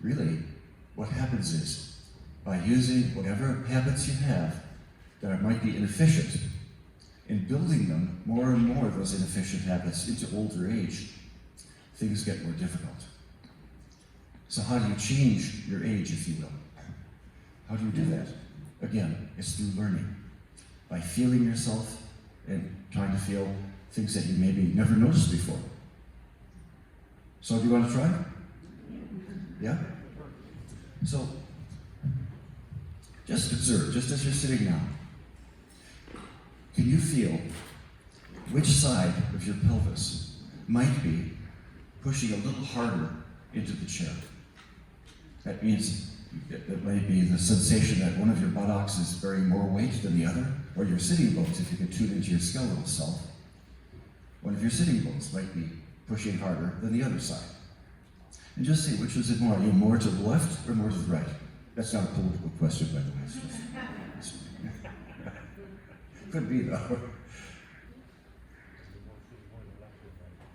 really, what happens is, by using whatever habits you have that might be inefficient, and building them more and more, those inefficient habits, into older age, things get more difficult. So how do you change your age, if you will? How do you do that? Again, it's through learning. By feeling yourself and trying to feel things that you maybe never noticed before. So do you want to try? Yeah? So, just observe, just as you're sitting now. Can you feel which side of your pelvis might be pushing a little harder into the chair? That means it might be the sensation that one of your buttocks is bearing more weight than the other, or your sitting bones, if you can tune into your skeletal self. One of your sitting bones might be pushing harder than the other side. And just see, which is it more? Are you more to the left or more to the right? That's not a political question, by the way. Could be, though.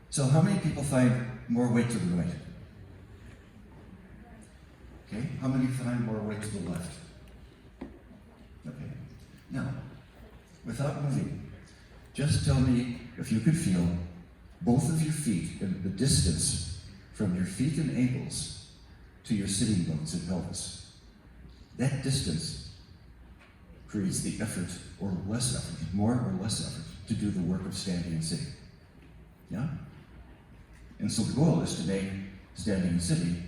So how many people find more weight to the right? Okay, how many find more weight to the left? Okay, now, without moving, just tell me if you could feel both of your feet and the distance from your feet and ankles to your sitting bones and pelvis. That distance creates the effort or less effort, more or less effort, to do the work of standing and sitting. Yeah? And so the goal is to make standing and sitting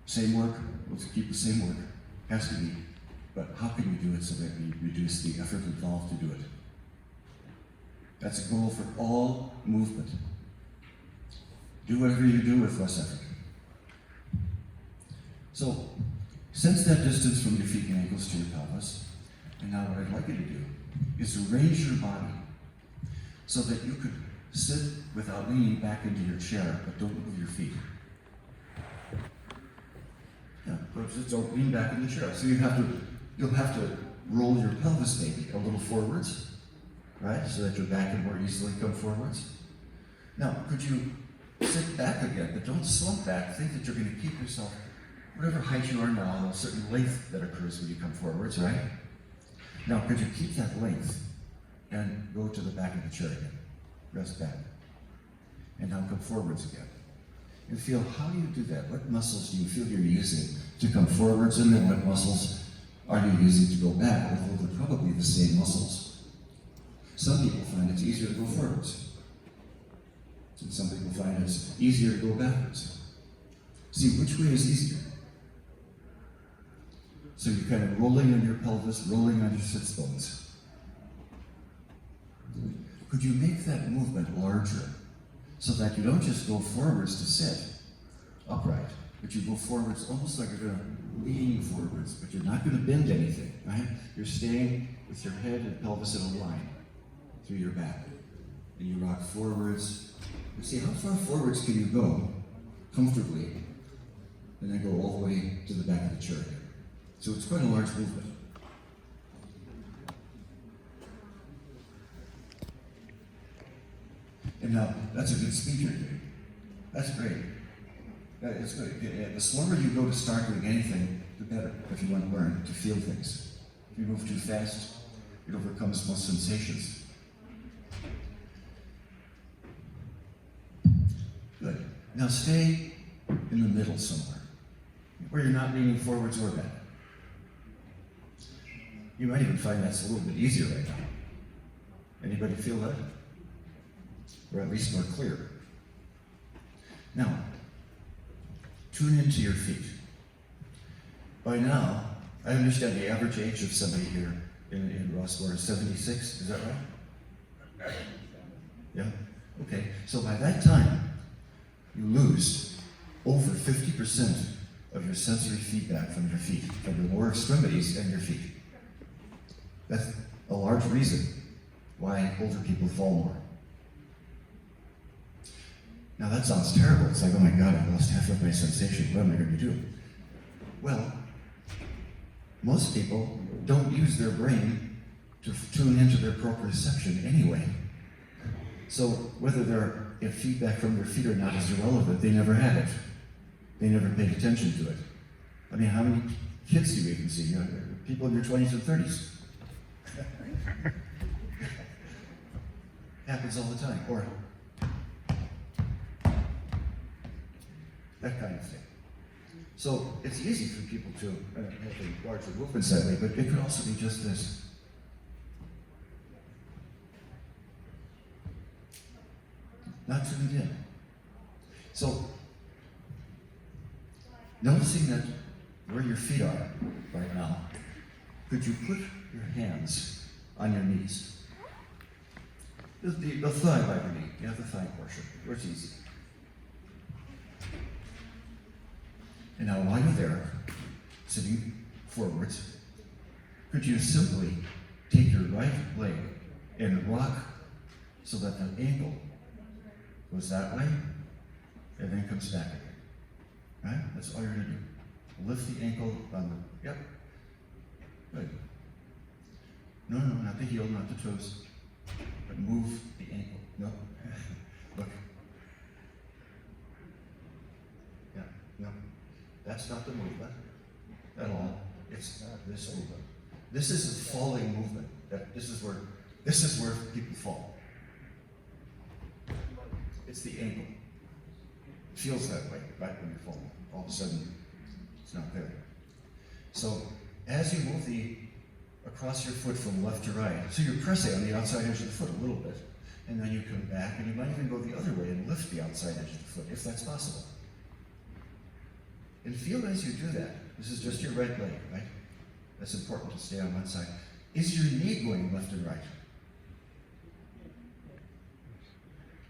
same work, let's keep the same work, has to be, but how can we do it so that we reduce the effort involved to do it? That's a goal for all movement. Do whatever you do with less effort. So, sense that distance from your feet and ankles to your pelvis, and now what I'd like you to do is arrange your body so that you could sit without leaning back into your chair, but don't move your feet. Yeah, but just don't lean back in the chair. So you'll have to roll your pelvis maybe a little forwards, right? So that your back can more easily come forwards. Now, could you sit back again, but don't slump back. Think that you're going to keep yourself, whatever height you are now, a certain length that occurs when you come forwards, right? Now, could you keep that length and go to the back of the chair again? Rest back. And now come forwards again. And feel, how do you do that? What muscles do you feel you're using to come forwards, and then what muscles are you using to go back? Although they're probably the same muscles. Some people find it's easier to go forwards. And some people find it's easier to go backwards. See, which way is easier? So you're kind of rolling on your pelvis, rolling on your sits bones. Could you make that movement larger so that you don't just go forwards to sit upright, but you go forwards almost like you're going to lean forwards, but you're not going to bend anything, right? You're staying with your head and pelvis in a line through your back. And you rock forwards. You see, how far forwards can you go comfortably and then go all the way to the back of the chair again? So it's quite a large movement. And now, that's a good speed you're doing. That's great. It's good. The slower you go to start doing anything, the better, if you want to learn to feel things. If you move too fast, it overcomes most sensations. Good. Now stay in the middle somewhere, where you're not leaning forwards or back. You might even find that's a little bit easier right now. Anybody feel that? Or at least more clear. Now, tune into your feet. By now, I understand the average age of somebody here in Rossmore is 76, is that right? Yeah? Okay, so by that time, you lose over 50% of your sensory feedback from your feet, from your lower extremities and your feet. That's a large reason why older people fall more. Now that sounds terrible. It's like, oh my God, I lost half of my sensation. What am I going to do? Well, most people don't use their brain to tune into their proprioception anyway. So whether they're feedback from their feet or not is irrelevant. They never had it. They never paid attention to it. I mean, how many kids do you even see? You know, people in your 20s and 30s. Happens all the time. Or that kind of thing. So it's easy for people to have a larger movements that way, but it could also be just this. Not tuned in. So, noticing that where your feet are right now, could you put your hands on your knees? The thigh by the knee, you have the thigh portion, where it's easy. And now while you're there, sitting forwards, could you simply take your right leg and rock so that the ankle goes that way and then comes back again. Right? That's all you're going to do. Lift the ankle on the, yep. Good. No, not the heel, not the toes, but move the ankle. No. Look. Yeah, no. That's not the movement at all. It's not this movement. This is a falling movement. This is where people fall. It's the ankle. It feels that way right when you're falling. All of a sudden, it's not there. So as you move across your foot from left to right, so you're pressing on the outside edge of the foot a little bit, and then you come back, and you might even go the other way and lift the outside edge of the foot, if that's possible. And feel as you do that. This is just your right leg, right? That's important to stay on one side. Is your knee going left and right?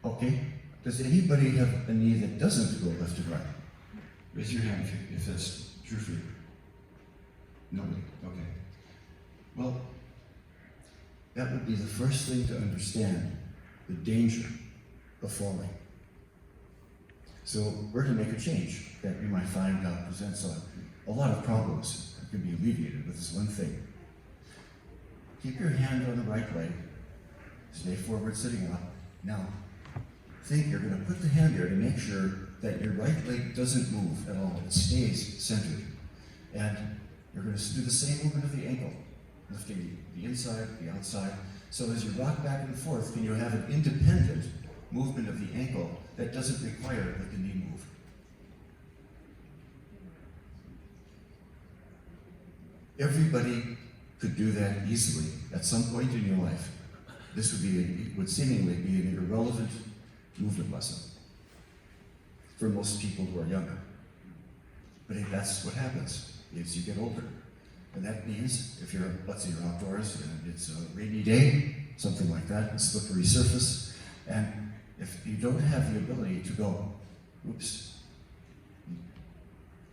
Okay. Does anybody have a knee that doesn't go left and right? Raise your hand if that's true for you. Nobody. Okay. Well, that would be the first thing to understand the danger of falling. So we're going to make a change that you might find presents a lot of problems that can be alleviated with this one thing. Keep your hand on the right leg. Stay forward, sitting up. Now, think you're going to put the hand there to make sure that your right leg doesn't move at all. It stays centered. And you're going to do the same movement of the ankle, lifting the inside, the outside. So as you rock back and forth, can you have an independent movement of the ankle that doesn't require that the knee move? Everybody could do that easily at some point in your life. This would seemingly be an irrelevant movement lesson for most people who are younger. But that's what happens as you get older. And that means if you're, let's say you're outdoors and it's a rainy day, something like that, a slippery surface, and if you don't have the ability to go, oops,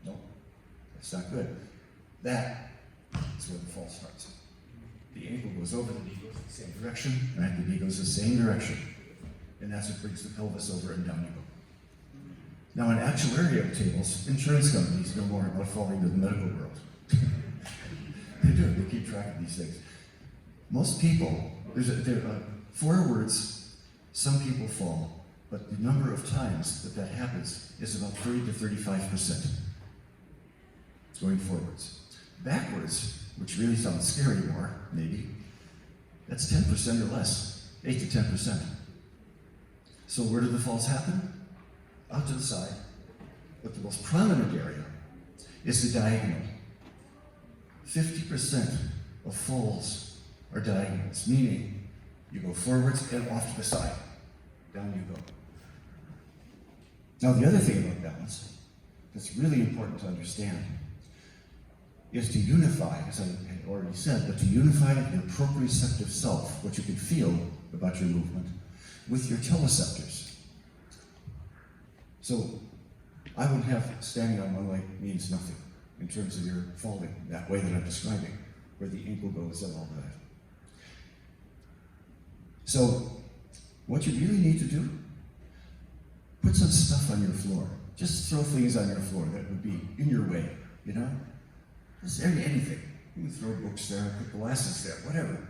no, that's not good. That is where the fall starts. The ankle goes over, the knee goes in the same direction, right? The knee goes the same direction. And that's what brings the pelvis over and down you go. Now in actuarial tables, insurance companies know more about falling than the medical world. They do, they keep track of these things. Most people, there are 4 words, some people fall, but the number of times that happens is about 30 to 35%. It's going forwards. Backwards, which really sounds scary more, maybe, that's 10% or less, 8 to 10%. So where do the falls happen? Out to the side. But the most prominent area is the diagonal. 50% of falls are diagonals, meaning you go forwards and off to the side. Down you go. Now the other thing about balance that's really important to understand is to unify, as I had already said, but to unify the proprioceptive self, what you can feel about your movement, with your teleceptors. So I would have standing on one leg means nothing in terms of your falling that way that I'm describing, where the ankle goes and all that. So what you really need to do, put some stuff on your floor. Just throw things on your floor that would be in your way, you know? Just anything. You can throw books there, put glasses there, whatever.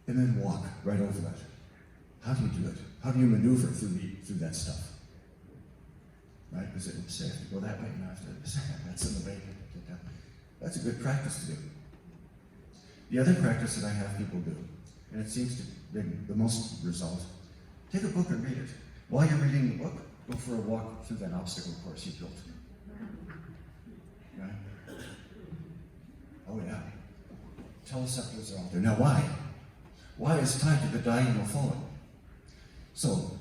And then walk right over that. How do you do it? How do you maneuver through that stuff? right? Because it would say, I have to go that way, and I have to, that's in the way. That's a good practice to do. The other practice that I have people do, and it seems to bring the most result, take a book and read it. While you're reading the book, go for a walk through that obstacle course you built. Right? Oh yeah. Teleceptors are out there. Now why? Why is tied to the diagonal flowing? So,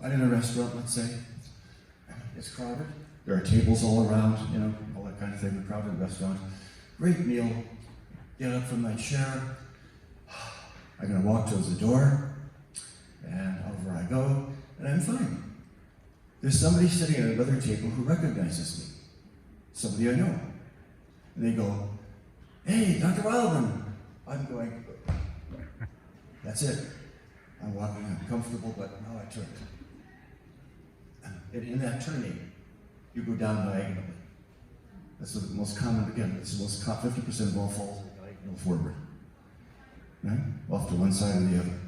I'm in a restaurant, let's say. It's crowded. There are tables all around, all that kind of thing, a crowded restaurant. Great meal. Get up from my chair. I'm going to walk towards the door, and over I go, and I'm fine. There's somebody sitting at another table who recognizes me. Somebody I know. And they go, "Hey, Dr. Wildman." I'm going, that's it. I'm walking, I'm comfortable, but now I turned. And in that turning, you go down diagonally. That's the most common, again, it's the most 50% of all falls are diagonal forward. Right? Off to one side or the other.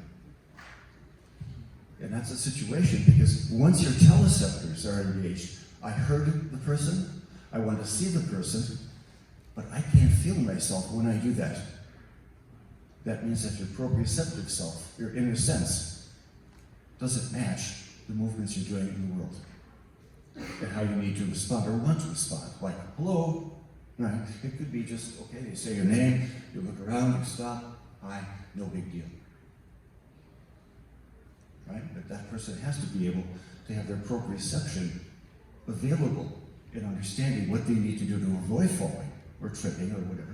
And that's a situation because once your teleceptors are engaged, I heard the person, I want to see the person, but I can't feel myself when I do that. That means that your proprioceptive self, your inner sense, doesn't match the movements you're doing in the world and how you need to respond or want to respond. Like, hello, right? It could be just, okay, you say your name, you look around, you stop, hi, no big deal. Right? But that person has to be able to have their proprioception available in understanding what they need to do to avoid falling or tripping or whatever.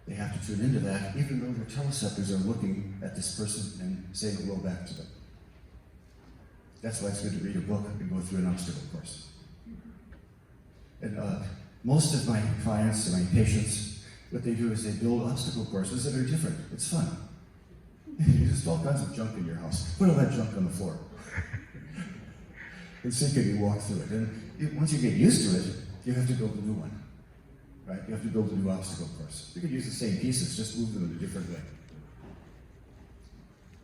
They have to tune into that, even though their teleceptors are looking at this person and saying hello back to them. That's why it's good to read a book and go through an obstacle course. And most of my clients and my patients, what they do is they build obstacle courses that are different. It's fun. You just all kinds of junk in your house. Put all that junk on the floor. And see can you walk through it. And once you get used to it, you have to build a new one. Right? You have to build a new obstacle course. You could use the same pieces, just move them in a different way.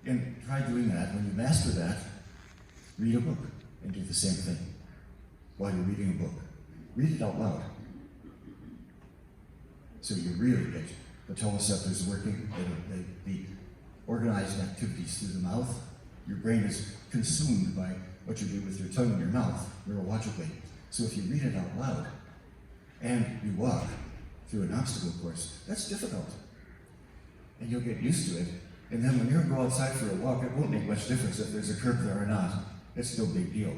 And try doing that. When you master that, read a book and do the same thing while you're reading a book. Read it out loud. So you really get the teleceptors working, the organized activities through the mouth. Your brain is consumed by what you do with your tongue in your mouth, neurologically. So if you read it out loud, and you walk through an obstacle course, that's difficult. And you'll get used to it. And then when you go outside for a walk, it won't make much difference if there's a curb there or not. It's no big deal.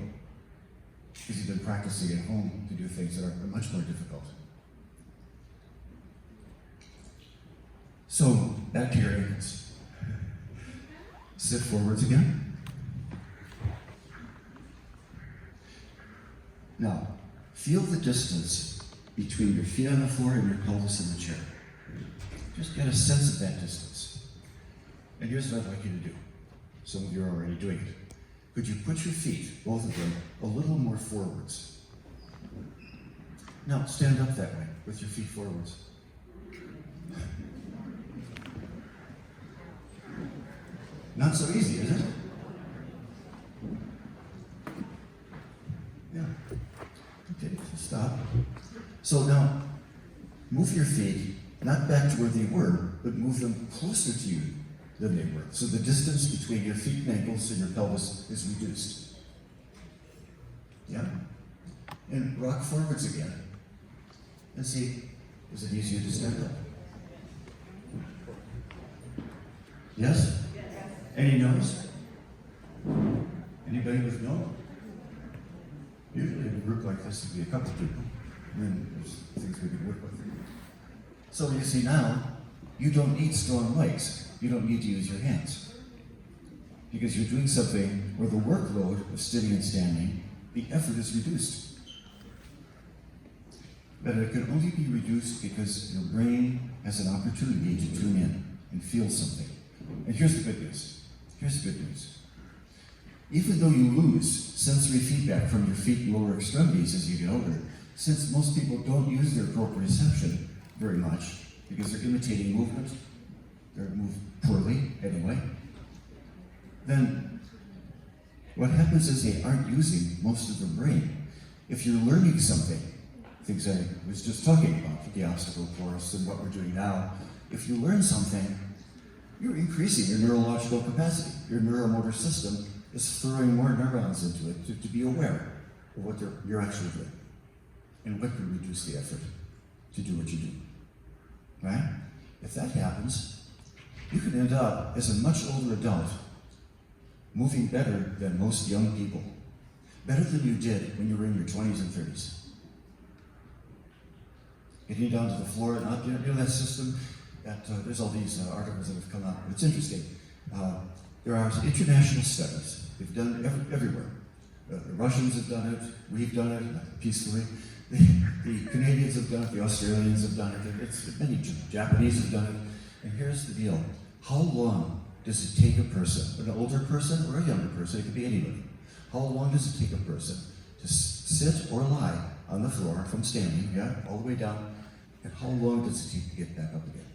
Because you've been practicing at home to do things that are much more difficult. So, back to your ankles. Sit forwards again. Now, feel the distance between your feet on the floor and your pelvis in the chair. Just get a sense of that distance. And here's what I'd like you to do. Some of you are already doing it. Could you put your feet, both of them, a little more forwards? Now, stand up that way, with your feet forwards. Not so easy, is it? Yeah. Okay, so stop. So now, move your feet, not back to where they were, but move them closer to you than they were. So the distance between your feet and ankles and your pelvis is reduced. Yeah? And rock forwards again. And see, is it easier to stand up? Yes? Any no's? Anybody with no? Usually in a group like this, it'd be a couple people. And then there's things we can work with. So you see now, you don't need strong legs. You don't need to use your hands. Because you're doing something where the workload of sitting and standing, the effort is reduced. But it can only be reduced because your brain has an opportunity to tune in and feel something. And here's the good news. Here's the good news. Even though you lose sensory feedback from your feet and lower extremities as you get older, since most people don't use their proprioception very much because they're imitating movement, they're moved poorly anyway, then what happens is they aren't using most of their brain. If you're learning something, things I was just talking about, the obstacle course and what we're doing now, if you learn something, you're increasing your neurological capacity. Your neuromotor system is throwing more neurons into it to be aware of what you're actually doing and what can reduce the effort to do what you do. Right? If that happens, you can end up as a much older adult moving better than most young people. Better than you did when you were in your 20s and 30s. Getting down to the floor, not, you know that system that there's all these articles that have come out. It's interesting. There are international studies. They've done everywhere. The Russians have done it. We've done it peacefully. The Canadians have done it. The Australians have done it. It's many Japanese have done it. And here's the deal: how long does it take a person, an older person or a younger person? It could be anybody. How long does it take a person to sit or lie on the floor from standing, all the way down, and how long does it take to get back up again?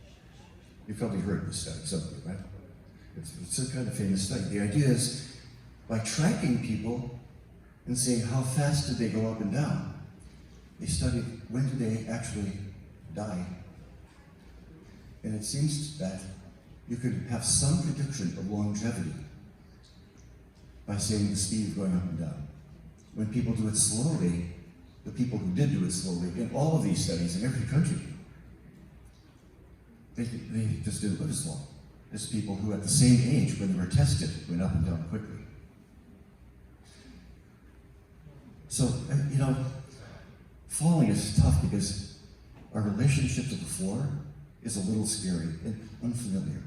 You've probably heard this study, some of you, right? It's a kind of famous study. The idea is, by tracking people and saying how fast do they go up and down, they studied when do they actually die. And it seems that you could have some prediction of longevity by saying the speed of going up and down. When people do it slowly, the people who did do it slowly, in all of these studies in every country, they just didn't live as long as people who at the same age when they were tested went up and down quickly. So, falling is tough because our relationship to the floor is a little scary and unfamiliar.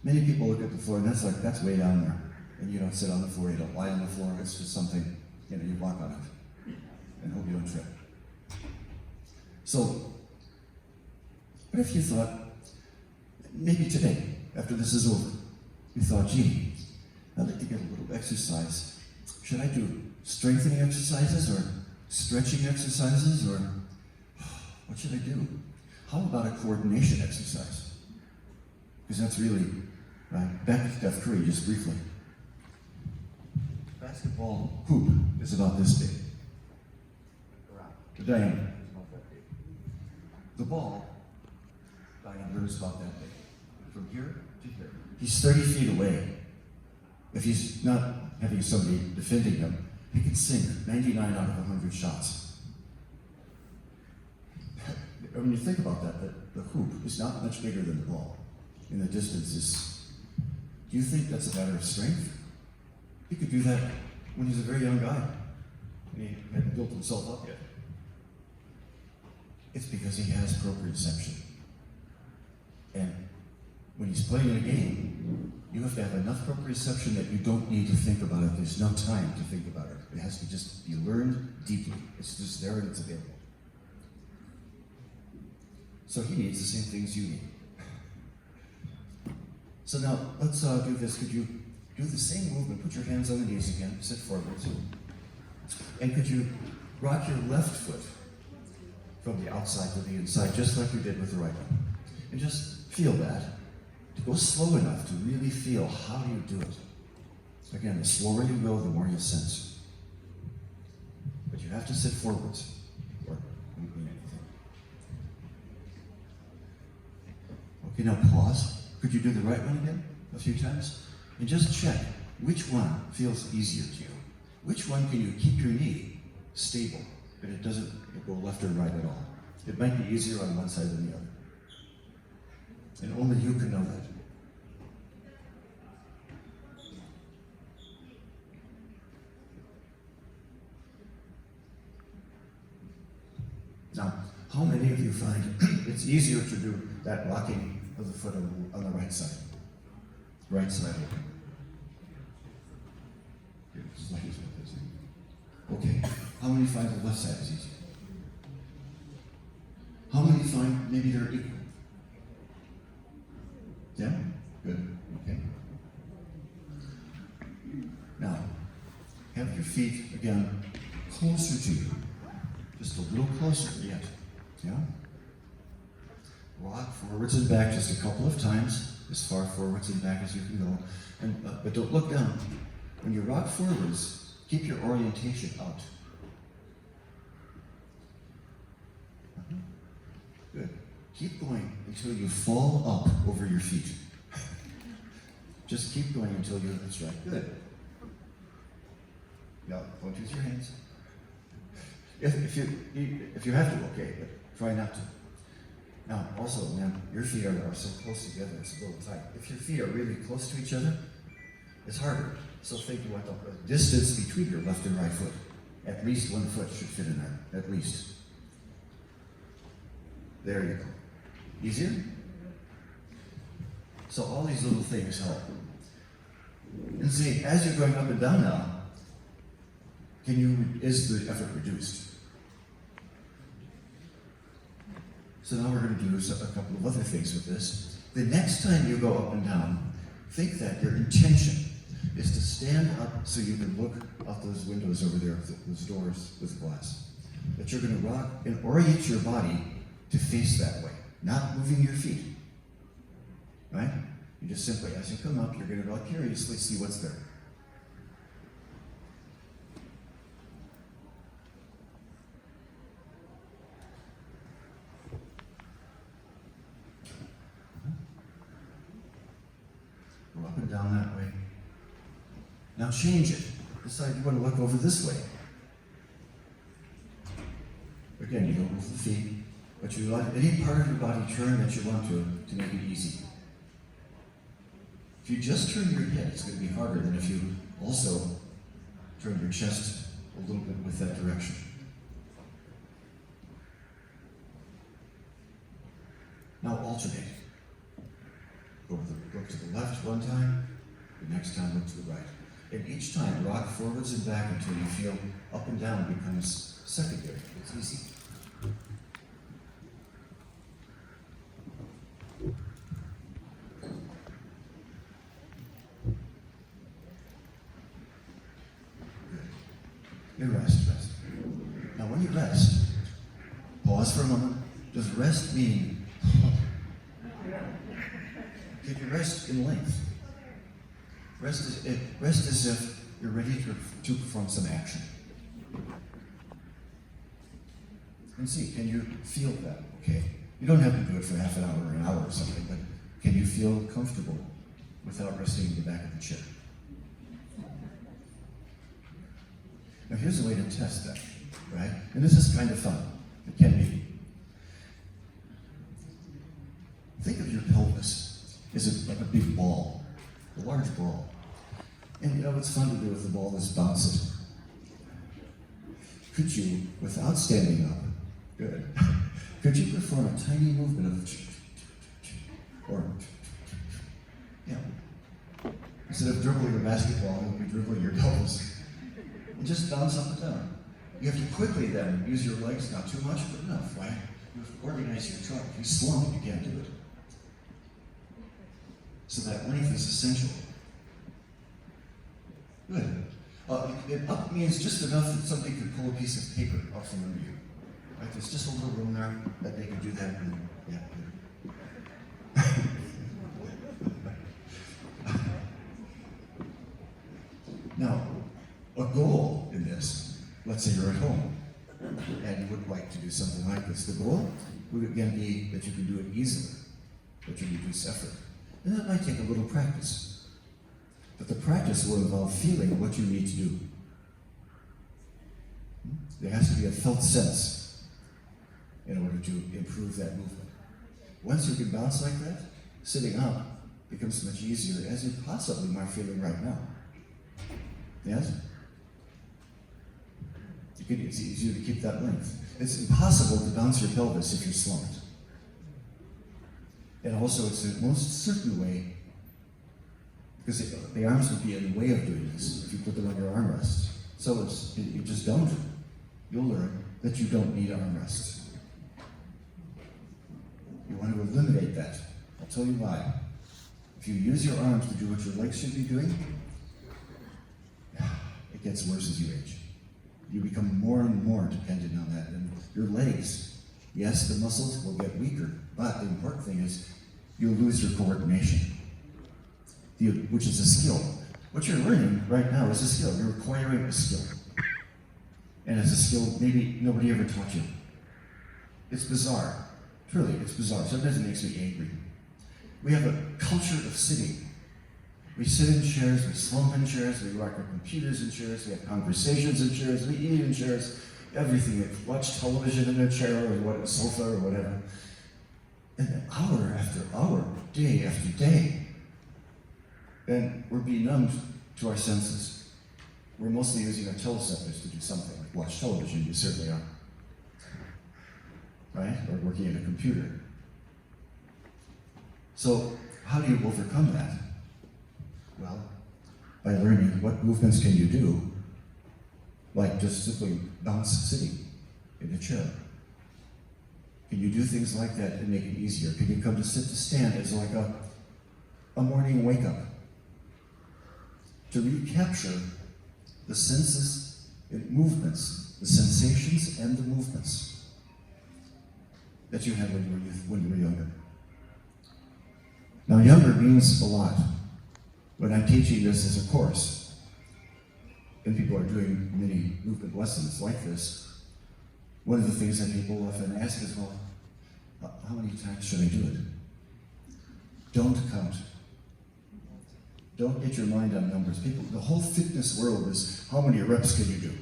Many people look at the floor and that's way down there. And you don't sit on the floor, you don't lie on the floor, it's just something, you walk on it and hope you don't trip. So, what if you thought, maybe today, after this is over, you thought, gee, I'd like to get a little exercise. Should I do strengthening exercises or stretching exercises or what should I do? How about a coordination exercise? Because that's really, back to Steph Curry just briefly. Basketball hoop is about this big. The diameter is about that big. The ball diameter is about that big. From here to here. He's 30 feet away. If he's not having somebody defending him, he can sink 99 out of 100 shots. When you think about that, the hoop is not much bigger than the ball. And the distance is, do you think that's a matter of strength? He could do that when he's a very young guy, and he hadn't built himself up yet. It's because he has proprioception. And when he's playing a game, you have to have enough proprioception that you don't need to think about it. There's no time to think about it. It has to just be learned deeply. It's just there and it's available. So he needs the same things you need. So now, let's do this. Could you do the same movement? Put your hands on the knees again, sit forwards. And could you rock your left foot from the outside to the inside, just like you did with the right one? And just feel that. Go slow enough to really feel how you do it. Again, the slower you go, the more you sense. But you have to sit forwards, or you don't mean anything. Okay, now pause. Could you do the right one again a few times? And just check which one feels easier to you. Which one can you keep your knee stable, but it doesn't go left or right at all. It might be easier on one side than the other. And only you can know that. Now, how many of you find it's easier to do that rocking of the foot on the right side? Right side open. Okay, how many find the left side is easier? How many find maybe they're equal? Yeah? Good. Okay. Now, have your feet, again, closer to you. Just a little closer yet. Yeah? Rock forwards and back just a couple of times, as far forwards and back as you can go. And, but don't look down. When you rock forwards, keep your orientation out. Good. Keep going until you fall up over your feet. Just keep going until that's right. Good. Yeah, don't use your hands. If you have to, okay, but try not to. Now, also, when your feet are so close together, it's a little tight. If your feet are really close to each other, it's harder. So think about the distance between your left and right foot. At least one foot should fit in there, at least. There you go. Easier? So all these little things help. And see, as you're going up and down now, is the effort reduced? So now we're going to do a couple of other things with this. The next time you go up and down, think that your intention is to stand up so you can look out those windows over there, those doors with glass. That you're going to rock and orient your body to face that way, not moving your feet. Right? You just simply, as you come up, you're going to curiously see what's there. Go up and down that way. Now change it. Decide you want to look over this way. Again, you don't move the feet, but you let any part of your body turn that you want to make it easy. If you just turn your head, it's going to be harder than if you also turn your chest a little bit with that direction. Now alternate. Look to the left one time, the next time look to the right. And each time rock forwards and back until you feel up and down becomes secondary. It's easy. You rest. Now when you rest, pause for a moment. Does rest mean, can you rest in length? Rest as if you're ready to perform some action. And see, can you feel that? Okay. You don't have to do it for half an hour or an hour or something, but can you feel comfortable without resting the back of the chair? Now here's a way to test that, right? And this is kind of fun. It can be. Think of your pelvis as like a big ball, a large ball. And you know what's fun to do with the ball is bounce it. Could you, without standing up, good, could you perform a tiny movement of or, yeah. Instead of dribbling a basketball, you'll be dribbling your pelvis. And just bounce up and down. You have to quickly then use your legs, not too much, but enough, right? You have to organize your trunk. If you slump, you can't do it. So that length is essential. Good. Up means just enough that somebody could pull a piece of paper out from under you. Right? There's just a little room there that they can do that. And, yeah. Now, a goal in this, let's say you're at home and you would like to do something like this. The goal would again be that you can do it easily, that you reduce effort. And that might take a little practice. But the practice will involve feeling what you need to do. There has to be a felt sense in order to improve that movement. Once you can bounce like that, sitting up becomes much easier, as you possibly are feeling right now. Yes? It's easier to keep that length. It's impossible to bounce your pelvis if you're slumped. And also, it's the most certain way, because the arms would be in the way of doing this if you put them on your armrests. So you just don't. You'll learn that you don't need armrests. You want to eliminate that. I'll tell you why. If you use your arms to do what your legs should be doing, it gets worse as you age. You become more and more dependent on that. And your legs, yes, the muscles will get weaker, but the important thing is you'll lose your coordination, which is a skill. What you're learning right now is a skill. You're acquiring a skill. And it's a skill maybe nobody ever taught you. It's bizarre. Truly, it's bizarre. Sometimes it makes me angry. We have a culture of sitting. We sit in chairs, we slump in chairs, we rock our computers in chairs, we have conversations in chairs, we eat in chairs, everything. We watch television in a chair or what, a sofa or whatever. And then hour after hour, day after day. And we're benumbed to our senses. We're mostly using our teleceptors to do something, like watch television, you certainly are. Right? Or working at a computer. So, how do you overcome that? Well, by learning what movements can you do, like just simply bounce sitting in a chair. Can you do things like that and make it easier? Can you come to sit to stand as like a morning wake up? To recapture the senses and movements, the sensations and the movements that you had when you were younger. Now, younger means a lot. When I'm teaching this as a course, and people are doing many movement lessons like this, one of the things that people often ask is, well, how many times should I do it? Don't count. Don't get your mind on numbers. People, the whole fitness world is how many reps can you do?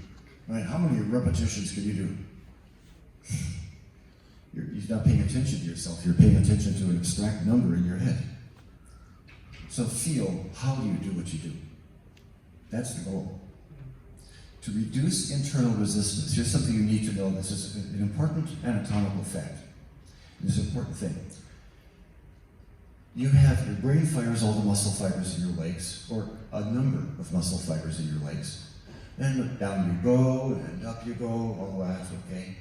Right? How many repetitions can you do? You're not paying attention to yourself. You're paying attention to an abstract number in your head. So feel, how do you do what you do? That's the goal. To reduce internal resistance. Here's something you need to know. This is an important anatomical fact. This is an important thing. You have, your brain fires all the muscle fibers in your legs, or a number of muscle fibers in your legs. And down you go, and up you go, all that, okay?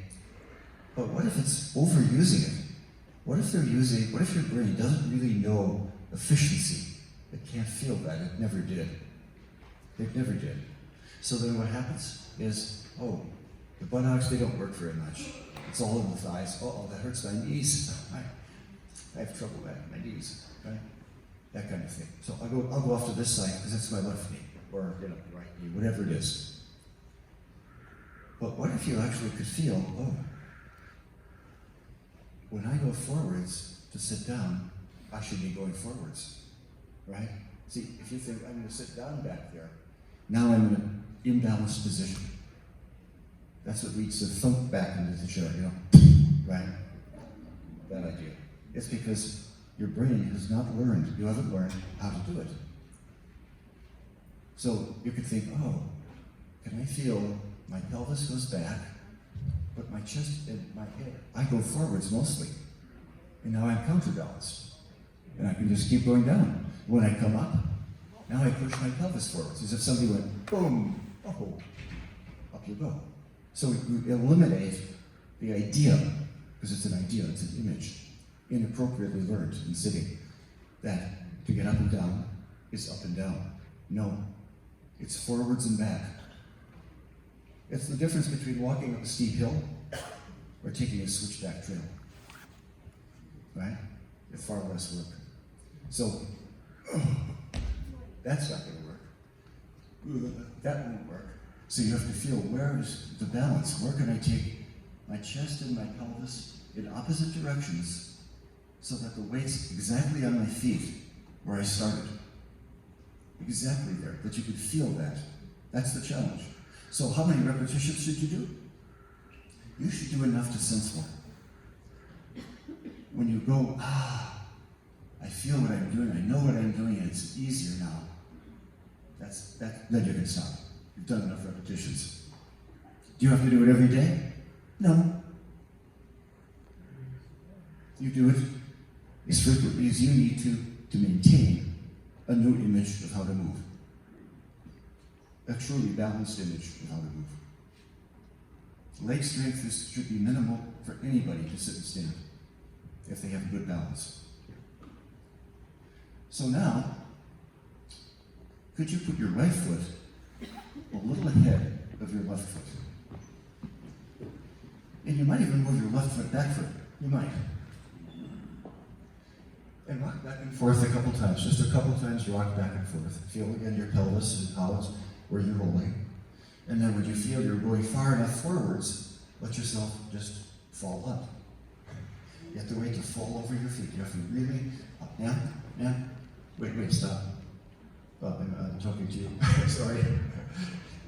But what if it's overusing it? What if your brain doesn't really know efficiency? It can't feel that, it never did. It never did. So then what happens is, the buttocks, they don't work very much. It's all in the thighs. That hurts my knees. I have trouble with my knees, right? That kind of thing. So I'll go off to this side because that's my left knee, or right knee, whatever it is. But what if you actually could feel, when I go forwards to sit down, I should be going forwards, right? See, if you think I'm going to sit down back there, now I'm in an imbalanced position. That's what leads to thump back into the chair, right? That idea. It's because your brain has not learned, you haven't learned how to do it. So you could think, can I feel my pelvis goes back, but my chest and my head, I go forwards mostly. And now I'm counterbalanced. And I can just keep going down. When I come up, now I push my pelvis forwards, as if somebody went, boom, up you go. So you eliminate the idea, because it's an idea, it's an image, inappropriately learned in sitting, that to get up and down is up and down. No, it's forwards and back. It's the difference between walking up a steep hill or taking a switchback trail, right? It's far less work. So, that's not going to work. That won't work. So you have to feel, where is the balance? Where can I take my chest and my pelvis in opposite directions so that the weight's exactly on my feet where I started? Exactly there, that you could feel that. That's the challenge. So how many repetitions should you do? You should do enough to sense one. When you go, I feel what I'm doing, I know what I'm doing, and it's easier now. Then you can stop. You've done enough repetitions. Do you have to do it every day? No. You do it as frequently as you need to maintain a new image of how to move. A truly balanced image of how to move. Leg strength should be minimal for anybody to sit and stand if they have a good balance. So now, could you put your right foot a little ahead of your left foot? And you might even move your left foot back foot. You might. And And rock back and forth a couple times. Just a couple times rock back and forth. Feel again your pelvis and how it's where you're rolling. And then when you feel you're going far enough forwards, let yourself just fall up. You have to wait to fall over your feet. You have to really, yeah. Wait, stop. Oh, I'm talking to you. Sorry.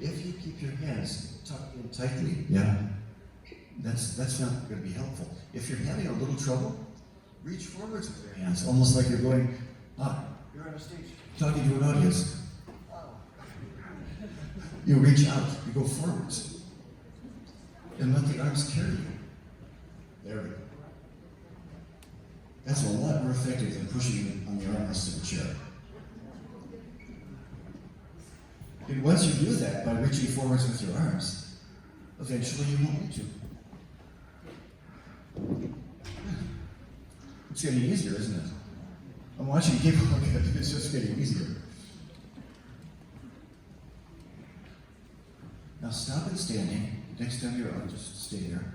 If you keep your hands tucked in tightly, that's not going to be helpful. If you're having a little trouble, reach forwards with your hands, almost like you're going, you're on a stage talking to an audience. You reach out, you go forwards, and let the arms carry you. There we go. That's a lot more effective than pushing you on the armrest of a chair. And once you do that, by reaching forwards with your arms, eventually you won't need to. It's getting easier, isn't it? I'm watching people look at it, it's just getting easier. Now stop and standing. Next time you're out, just stay there.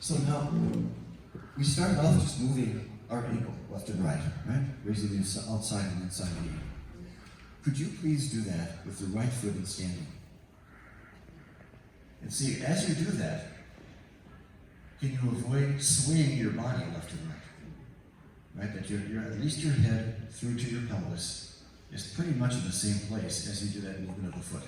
So now, we started off just moving our ankle left and right? Raising the outside and inside knee. Could you please do that with the right foot and standing? And see, as you do that, can you avoid swaying your body left and right? That you're at least your head through to your pelvis is pretty much in the same place as you do that movement of the foot.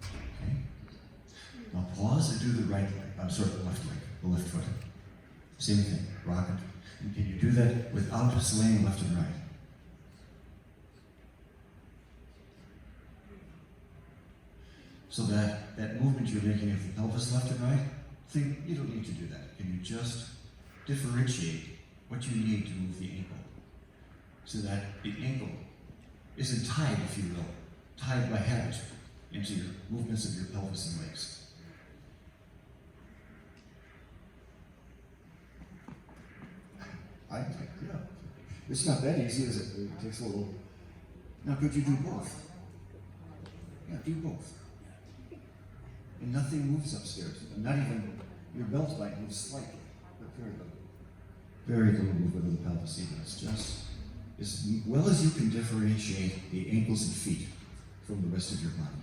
Okay. Now pause and do the right leg. The left leg, the left foot. Same thing, rock it. And can you do that without swaying left and right? So that movement you're making of the pelvis left and right, think you don't need to do that. Can you just differentiate what you need to move the ankle so that the ankle isn't tied, if you will, tied by habit into your movements of your pelvis and legs. Yeah. It's not that easy, is it? It takes a little. Now, could you do both? Yeah, do both. And nothing moves upstairs. Not even your belt might move slightly, but very little. Very little movement of the pelvis even. It's just as well as you can differentiate the ankles and feet from the rest of your body.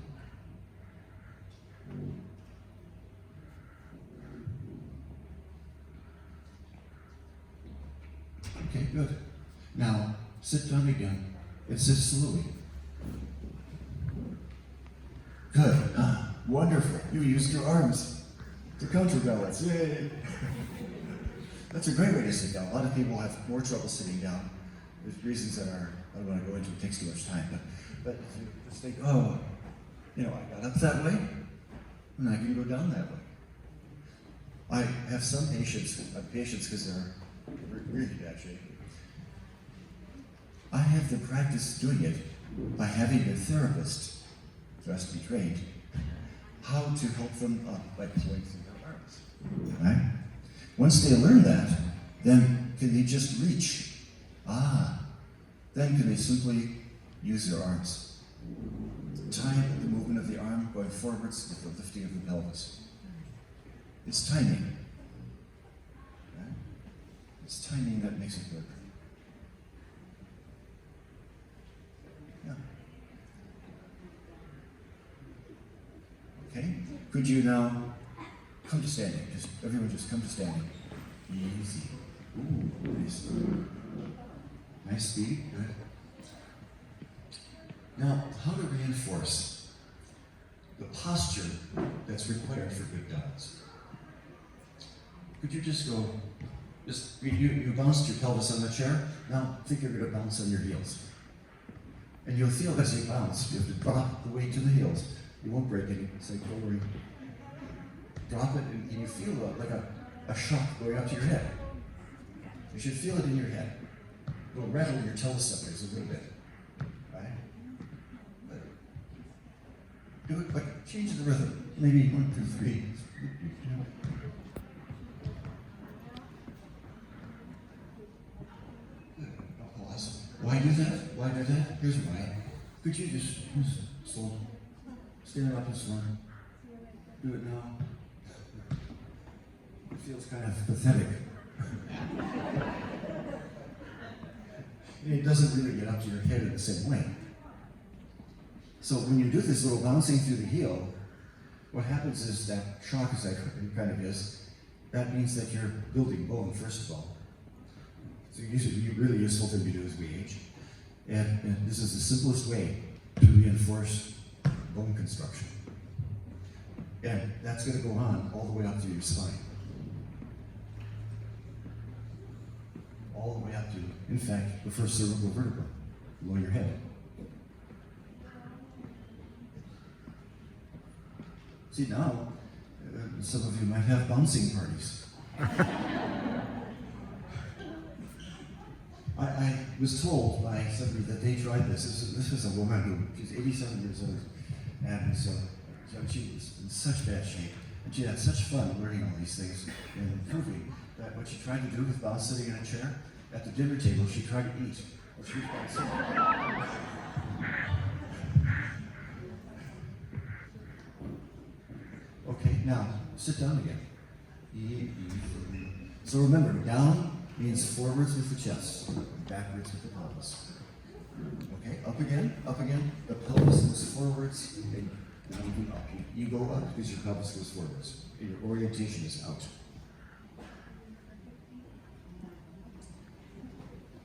Okay, good. Now, sit down again and sit slowly. Good. Wonderful. You used your arms to counterbalance. Yay! That's a great way to sit down. A lot of people have more trouble sitting down. There's reasons that I don't want to go into. It takes too much time. But if you just think, I got up that way, and I can go down that way. I have some patients because they're really bad shape. I have them practice doing it by having their therapist, who has to be trained, how to help them up by pulling through their arms. Right? Once they learn that, then can they just reach? Then can they simply use their arms. Time the movement of the arm going forwards with the lifting of the pelvis. It's timing. Right? It's timing that makes it work. Yeah. Okay. Could you now come to standing? Everyone just come to standing. Easy. Ooh, nice. Nice speed. Good. Now, how to reinforce the posture that's required for good balance. Could you just go, you bounced your pelvis on the chair, now think you're going to bounce on your heels. And you'll feel as you bounce, you have to drop the weight to the heels. You won't break any, it's like, don't worry. Drop it, and you feel like a shock going up to your head. You should feel it in your head. It'll rattle your teleseptors a little bit. Right? Do it, but change the rhythm. Maybe 1, 2, 3. Good. Now pause. Why do that? Here's why. Could you just slow? Stand up is fun. Do it now. It feels kind of pathetic. It doesn't really get up to your head in the same way. So when you do this little bouncing through the heel, what happens is that shock, as it kind of is, that means that you're building bone, first of all. So usually, a really useful thing to do as we age. And this is the simplest way to reinforce bone construction. And that's going to go on all the way up through your spine. All the way up to, in fact, the first cervical vertebra, below your head. See, now, some of you might have bouncing parties. I was told by somebody that they tried this. This was a woman who, she's 87 years old, and so she was in such bad shape, and she had such fun learning all these things and improving that what she tried to do with while sitting in a chair, at the dinner table, she tried to eat. Well, she was bouncing. Okay, now, sit down again. So remember, down means forwards with the chest, backwards with the pelvis. Okay, up again. The pelvis goes forwards, and now you go up. You go up because your pelvis goes forwards. And your orientation is out.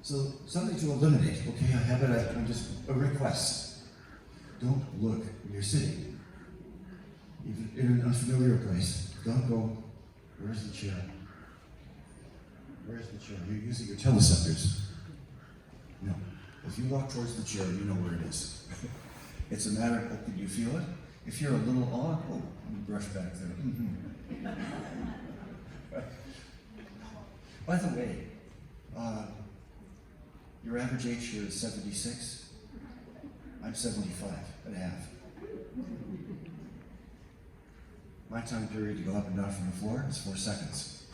So something to eliminate. Okay, I have it. I'm just a request. Don't look when you're sitting. If you're in an unfamiliar place, don't go, where's the chair? Where's the chair? You're using your teleceptors. No. If you walk towards the chair, you know where it is. It's a matter of, can you feel it? If you're a little odd, oh, let me brush back there. Mm-hmm. By the way, your average age here is 76. I'm 75 and a half. My time period to go up and down from the floor is 4 seconds.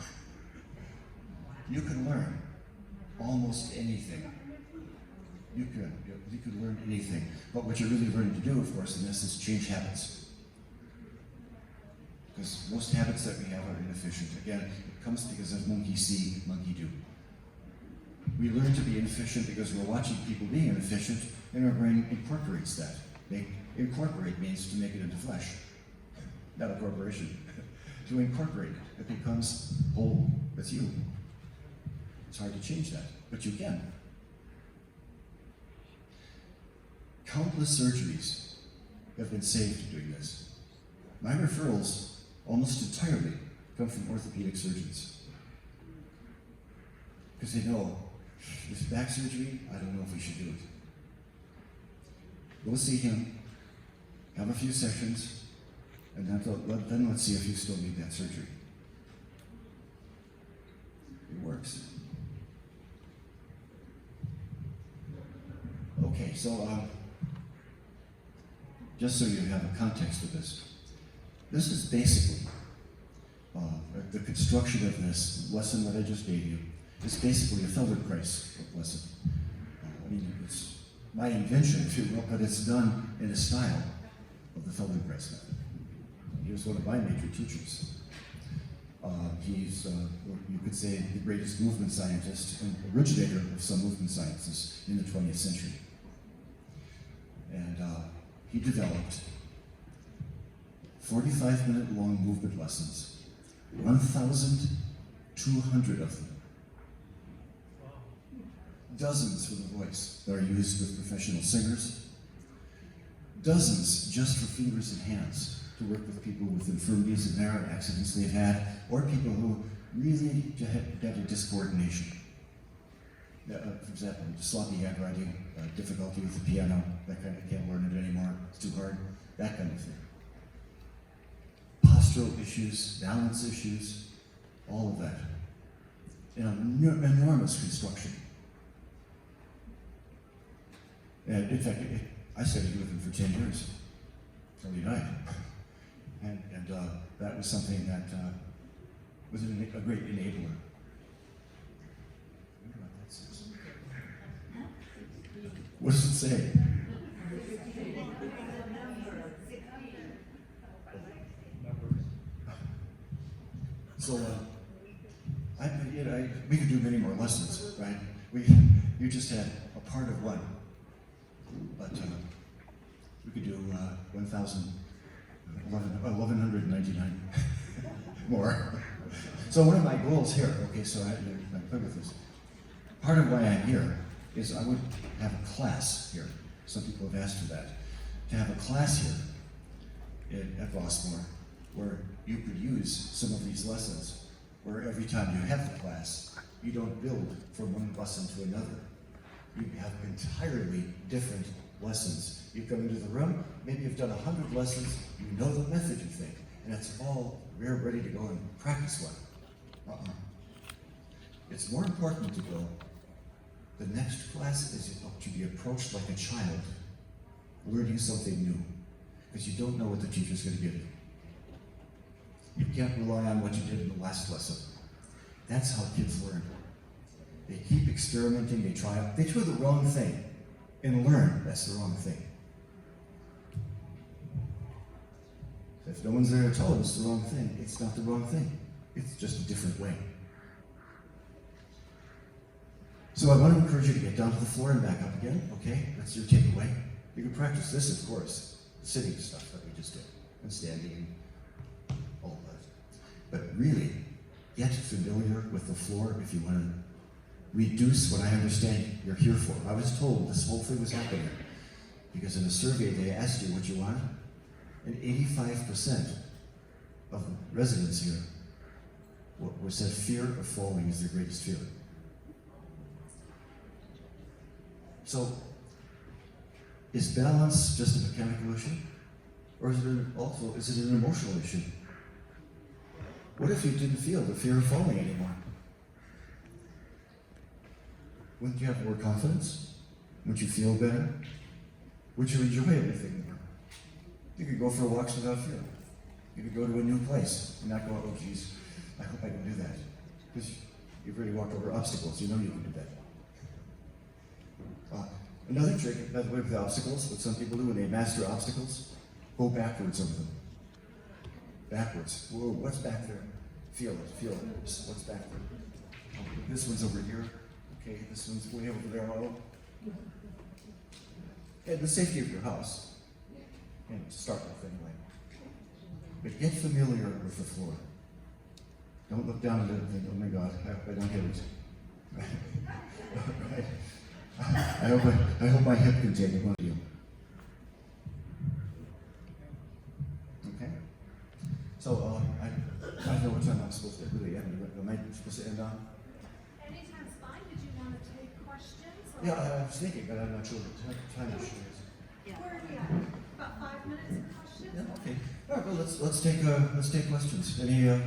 You can learn almost anything. You could learn anything. But what you're really learning to do, of course, in this is change habits. Because most habits that we have are inefficient. Again, it comes because of monkey see, monkey do. We learn to be inefficient because we're watching people being inefficient, and our brain incorporates that. Incorporate means to make it into flesh. Not a corporation. To incorporate it, it becomes whole with you. It's hard to change that, but you can. Countless surgeries have been saved doing this. My referrals almost entirely come from orthopedic surgeons. Because they know, this back surgery, I don't know if we should do it. Go see him, have a few sessions, and then let's see if you still need that surgery. It works. Okay, so just so you have a context of this, this is basically the construction of this lesson that I just gave you. It's basically a Feldenkrais lesson. I mean, it's my invention, if you will, but it's done in a style of the Feldenkrais method. He was one of my major teachers. He's, you could say, the greatest movement scientist and originator of some movement sciences in the 20th century. And he developed 45-minute-long movement lessons, 1,200 of them. Dozens for the voice that are used with professional singers, dozens just for fingers and hands to work with people with infirmities and narrow accidents they've had, or people who really have a discoordination. For example, sloppy handwriting, difficulty with the piano, that kind of, can't learn it anymore, it's too hard, that kind of thing. Postural issues, balance issues, all of that. Enormous construction. And in fact, I studied with him for 10 years, until he died. And that was something that was a great enabler. What does it say? lessons, right? You just had a part of one, but we could do 1,199 more. So one of my goals here, okay, so I'm clear with this. Part of why I'm here is I would have a class here. Some people have asked for that. To have a class here at Rossmore where you could use some of these lessons, where every time you have the class, you don't build from one lesson to another. You have entirely different lessons. You come into the room, maybe you've done 100 lessons, you know the method you think, and it's all, we're ready to go and practice one. It's more important to go, the next class is to be approached like a child, learning something new, because you don't know what the teacher's going to give you. You can't rely on what you did in the last lesson. That's how kids learn. They keep experimenting, they try the wrong thing, and learn that's the wrong thing. If no one's there to tell them it's the wrong thing, it's not the wrong thing. It's just a different way. So I want to encourage you to get down to the floor and back up again, okay? That's your takeaway. You can practice this, of course, the sitting stuff that we just did, and standing, and all of that. But really, get familiar with the floor if you want to reduce what I understand you're here for. I was told this whole thing was happening because in a survey they asked you what you wanted, and 85% of the residents here were said fear of falling is their greatest fear. So, is balance just a mechanical issue? Or is it an emotional issue? What if you didn't feel the fear of falling anymore? Wouldn't you have more confidence? Wouldn't you feel better? Would you enjoy everything more? You could go for walks without fear. You could go to a new place and not go, oh geez, I hope I can do that. Because you've already walked over obstacles, you know you can do that. Another trick, by the way, with obstacles, what some people do when they master obstacles, go backwards over them. Backwards. Whoa, what's back there? Feel it, feel it. What's back there? Oh, this one's over here. Okay, this one's way over there. Oh. And the safety of your house. And to start with anyway. But get familiar with the floor. Don't look down at it and think, oh my God, I hope I don't hit it. Right? I hope my hip can take it, won't you? Okay? So, I don't know what time I'm supposed to really end. Am I supposed to end on? Anytime's fine. Did you want to take questions? Or? Yeah, I was thinking, but I'm not sure what time it is. Yeah. Where are we at? About 5 minutes of questions? Yeah, okay. All right, well, let's take questions. Anybody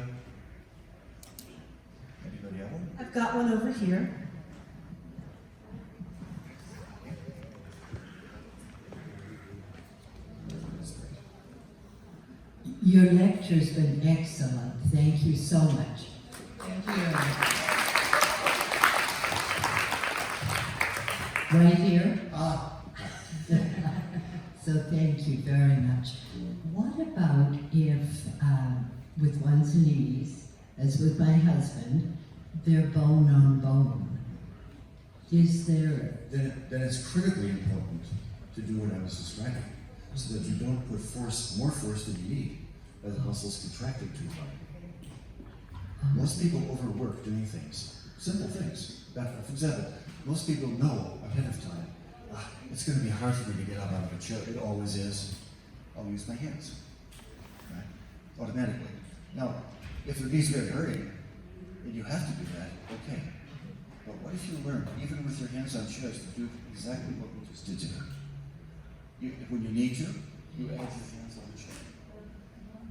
have one? I've got one over here. Your lecture's been excellent. Thank you so much. Thank you. Right here? So thank you very much. What about if, with one's knees, as with my husband, they're bone on bone? Is there... Then it's critically important to do what I was describing, so that you don't put more force than you need, as the muscles contracting too hard. Most people overwork doing things, simple things. For example, most people know ahead of time, it's going to be hard for me to get up out of a chair. It always is. I'll use my hands, right? Automatically. Now, if your knees get hurting, and you have to do that, okay. But what if you learn, even with your hands on chairs, to do exactly what we just did today? When you need to, you add your hands on the chair.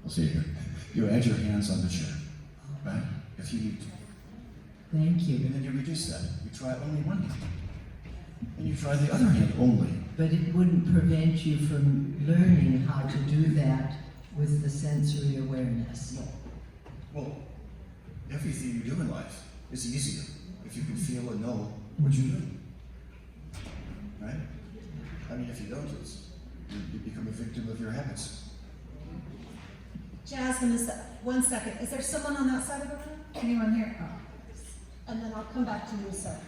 I'll see you here. You add your hands on the chair, right? If you need to. Thank you. And then you reduce that. You try only one hand. And you try the other hand only. But it wouldn't prevent you from learning how to do that with the sensory awareness. No. Well, everything you do in life is easier if you can feel and know what you're doing. Right? I mean, if you don't, you become a victim of your habits. Jasmine, 1 second. Is there someone on that side of the room? Anyone here? Oh. and then I'll come back to you, sir.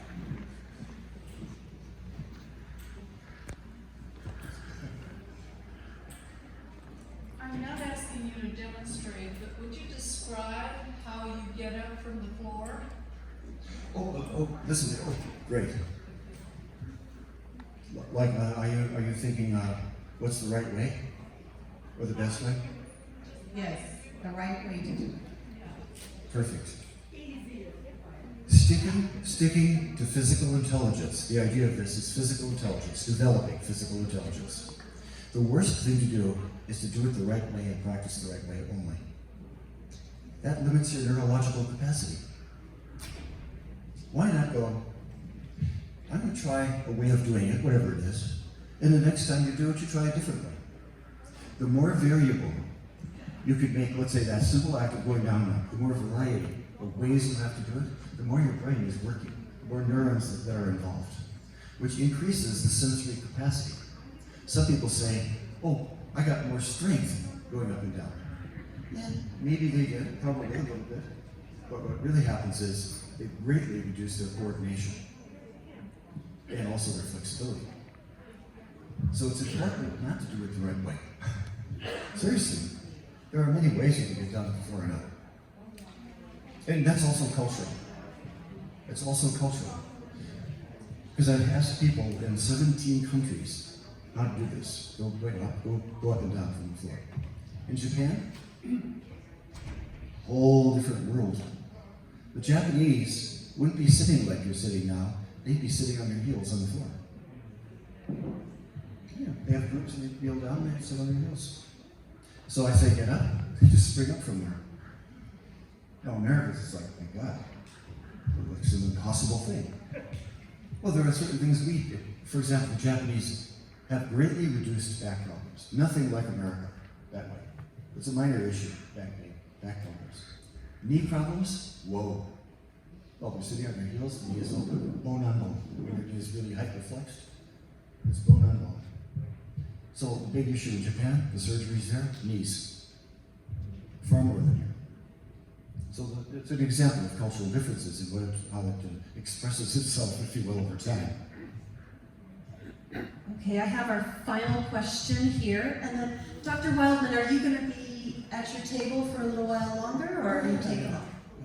I'm not asking you to demonstrate, but would you describe how you get up from the floor? Listen, great. Like, are you thinking, what's the right way? Or the best way? Yes, the right way to do it. Perfect. Sticking to physical intelligence. The idea of this is physical intelligence, developing physical intelligence. The worst thing to do is to do it the right way and practice the right way only. That limits your neurological capacity. Why not go, I'm going to try a way of doing it, whatever it is, and the next time you do it, you try a different way. The more variable you could make, let's say, that simple act of going down, the more variety of ways you have to do it, the more your brain is working, the more neurons that are involved, which increases the sensory capacity. Some people say, oh, I got more strength going up and down. Yeah, maybe they did, probably a little bit. But what really happens is they greatly reduce their coordination and also their flexibility. So it's important not to do it the right way. Seriously, there are many ways you can get done before and after. And that's also cultural. It's also cultural. Because I've asked people in 17 countries how to do this. Go up and down from the floor. In Japan, whole different world. The Japanese wouldn't be sitting like you're sitting now. They'd be sitting on their heels on the floor. Yeah, they have groups and they kneel down and they sit on their heels. So I say, get up. They just spring up from there. Now, Americans, it's like, thank God. It's an impossible thing. Well, there are certain things we do. For example, the Japanese have greatly reduced back problems. Nothing like America that way. It's a minor issue, back pain, back problems. Knee problems, whoa. Well, they're sitting on their heels, the knee is open, bone on bone. When your knee is really hyperflexed, it's bone on bone. So the big issue in Japan, the surgeries there, knees. Far more than here. So it's an example of cultural differences in how it expresses itself, if you will, over time. Okay, I have our final question here, and then Dr. Wildman, are you going to be at your table for a little while longer, or are you taking off?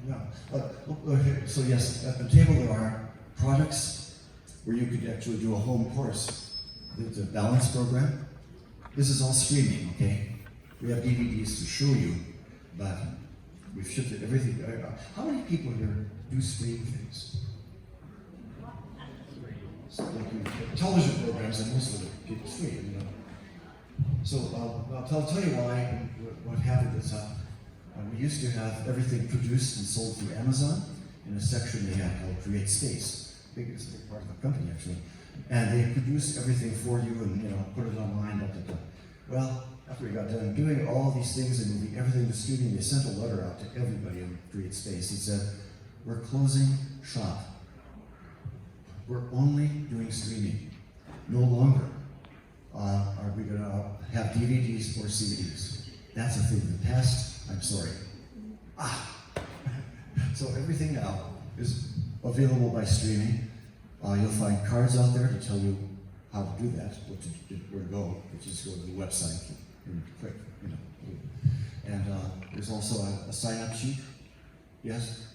Yeah. So yes, at the table there are products where you could actually do a home course. It's a balance program. This is all streaming, okay? We have DVDs to show you, but we've shifted everything. How many people here do stream things? So like television programs and most of the people stream, you know. So I'll tell you why. What happened is we used to have everything produced and sold through Amazon in a section they had called Create Space. It's a big part of the company actually, and they produced everything for you and put it online. Blah, blah, blah. Well, after we got done doing all these things and moving everything to streaming, they sent a letter out to everybody in Create Space. It said, "We're closing shop. We're only doing streaming. No longer are we going to have DVDs or CDs. That's a thing of the past. I'm sorry." So everything now is available by streaming. You'll find cards out there to tell you how to do that, where to go, which is go to the website and click, And there's also a sign-up sheet. Yes?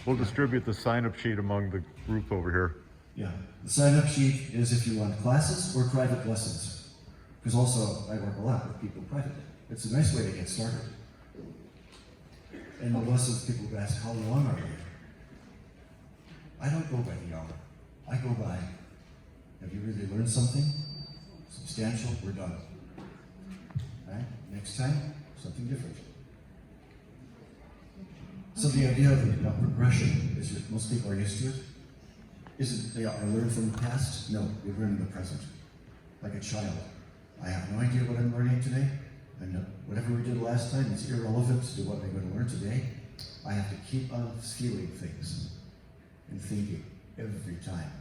We'll distribute the sign-up sheet among the group over here. Yeah. The sign-up sheet is if you want classes or private lessons. Because also, I work a lot with people privately. It's a nice way to get started. And the lessons, people ask, how long are they? I don't go by the hour. I go by, have you really learned something? Substantial, we're done. Right? Next time, something different. So the idea of progression is that most people are used to it. Is it they learn from the past? No, they learn in the present. Like a child. I have no idea what I'm learning today. And whatever we did last time is irrelevant to what I'm going to learn today. I have to keep on feeling things and thinking every time.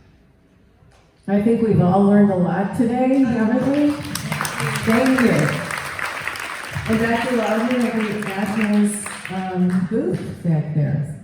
I think we've all learned a lot today, haven't we? Thank you. And Dr. Wildman, I think Agnes booth back there.